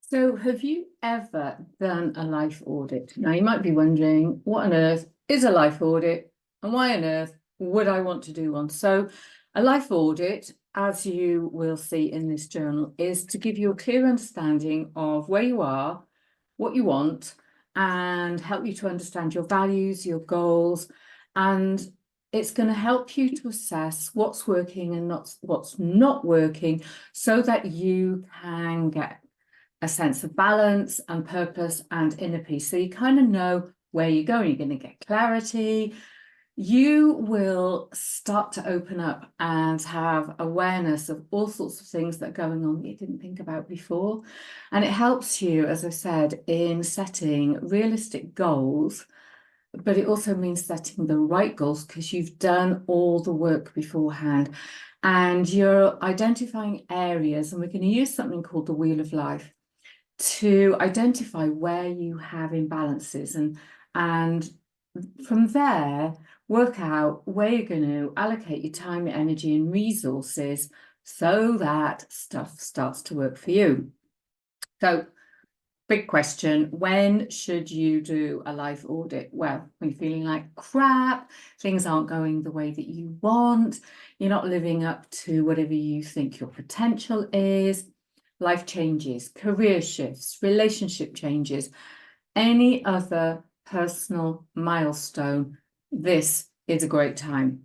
So, have you ever done a life audit? Now, you might be wondering, what on earth is a life audit and why on earth would I want to do one? So, a life audit, as you will see in this journal, is to give you a clear understanding of where you are, what you want, and help you to understand your values, your goals, and it's going to help you to assess what's working and what's not working so that you can get a sense of balance and purpose and inner peace. So you kind of know where you're going. You're going to get clarity. You will start to open up and have awareness of all sorts of things that are going on that you didn't think about before. And it helps you, as I said, in setting realistic goals, but it also means setting the right goals because you've done all the work beforehand and you're identifying areas. And we're going to use something called the Wheel of Life to identify where you have imbalances and from there work out where you're going to allocate your time, your energy and resources so that stuff starts to work for you. So big question, when should you do a life audit? Well, when you're feeling like crap, things aren't going the way that you want, you're not living up to whatever you think your potential is, life changes, career shifts, relationship changes, any other personal milestone, this is a great time.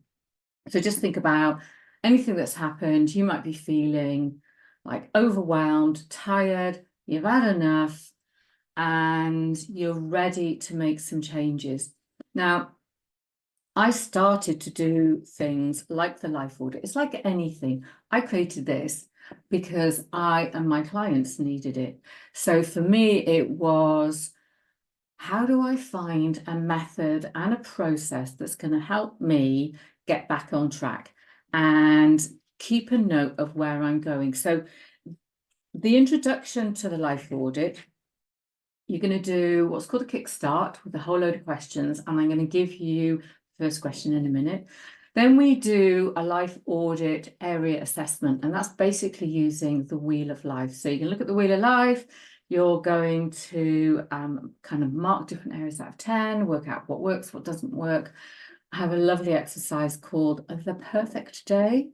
So just think about anything that's happened. You might be feeling like overwhelmed, tired, you've had enough, and you're ready to make some changes. Now, I started to do things like the life audit. It's like anything. I created this because I and my clients needed it. So for me, it was, how do I find a method and a process that's going to help me get back on track and keep a note of where I'm going? So the introduction to the life audit, you're going to do what's called a Kickstart with a whole load of questions, and I'm going to give you the first question in a minute. Then we do a life audit area assessment, and that's basically using the Wheel of Life. So you can look at the Wheel of Life, you're going to kind of mark different areas out of 10, work out what works, what doesn't work. I have a lovely exercise called the Perfect Day.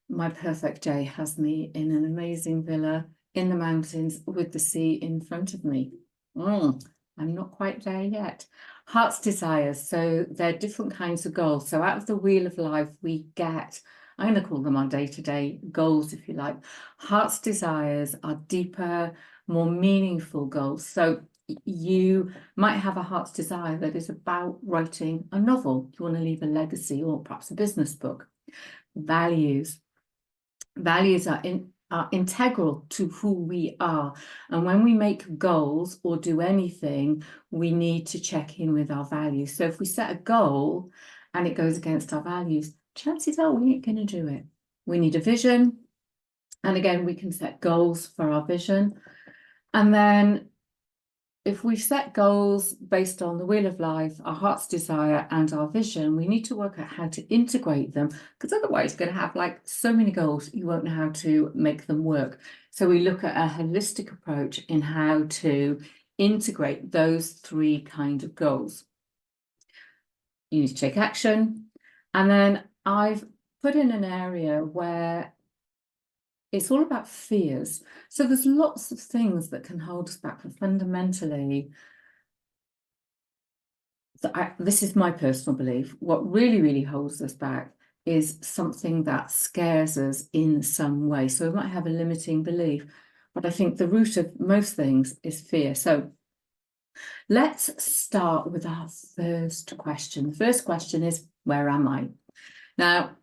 My perfect day has me in an amazing villa in the mountains with the sea in front of me. I'm not quite there yet. Heart's desires. So they're different kinds of goals. So out of the Wheel of Life, we get, I'm going to call them our day-to-day goals, if you like. Heart's desires are deeper, more meaningful goals. So you might have a heart's desire that is about writing a novel. You want to leave a legacy or perhaps a business book. Values. Values are integral to who we are. And when we make goals or do anything, we need to check in with our values. So if we set a goal and it goes against our values, chances are we ain't going to do it. We need a vision. And again, we can set goals for our vision. And then if we set goals based on the Wheel of Life, our heart's desire and our vision, we need to work out how to integrate them, because otherwise you're going to have like so many goals, you won't know how to make them work. So we look at a holistic approach in how to integrate those three kinds of goals. You need to take action. And then I've put in an area where it's all about fears. So there's lots of things that can hold us back, but fundamentally, this is my personal belief, what really, really holds us back is something that scares us in some way. So we might have a limiting belief, but I think the root of most things is fear. So let's start with our first question. The first question is, where am I? Now,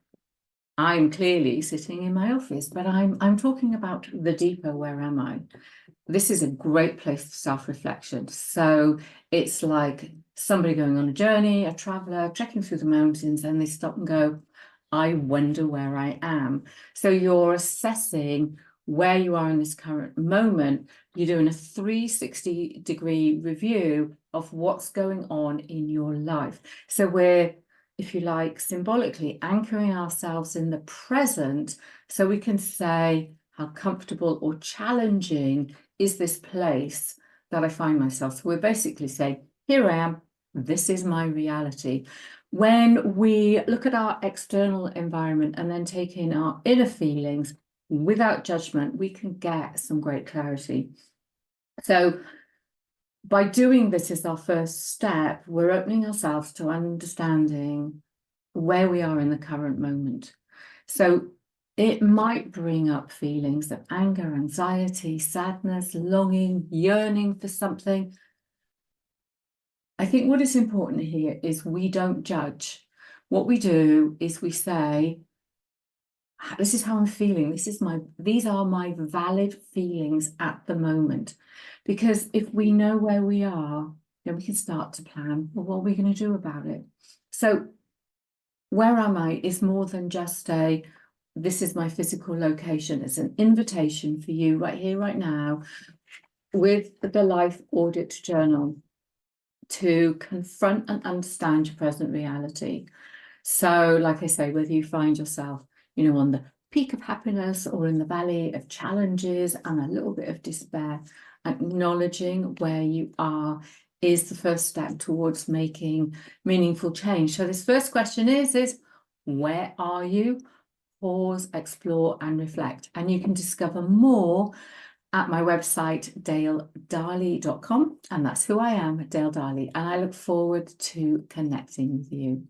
I'm clearly sitting in my office, but I'm talking about the deeper where am I? This is a great place for self-reflection. So it's like somebody going on a journey, a traveler trekking through the mountains, and they stop and go, I wonder where I am. So you're assessing where you are in this current moment. You're doing a 360-degree review of what's going on in your life. So we're, if you like, symbolically anchoring ourselves in the present so we can say how comfortable or challenging is this place that I find myself. So we're basically saying, here I am, this is my reality. When we look at our external environment and then take in our inner feelings without judgment, we can get some great clarity. So by doing this as our first step, we're opening ourselves to understanding where we are in the current moment. So it might bring up feelings of anger, anxiety, sadness, longing, yearning for something. I think what is important here is we don't judge. What we do is we say, this is how I'm feeling. These are my valid feelings at the moment. Because if we know where we are, then we can start to plan, well, what are we going to do about it? So where am I is more than just this is my physical location. It's an invitation for you right here, right now, with the Life Audit Journal, to confront and understand your present reality. So, like I say, whether you find yourself, on the peak of happiness or in the valley of challenges and a little bit of despair, acknowledging where you are is the first step towards making meaningful change. So this first question is where are you? Pause, explore and reflect. And you can discover more at my website, daledarley.com. And that's who I am, Dale Darley. And I look forward to connecting with you.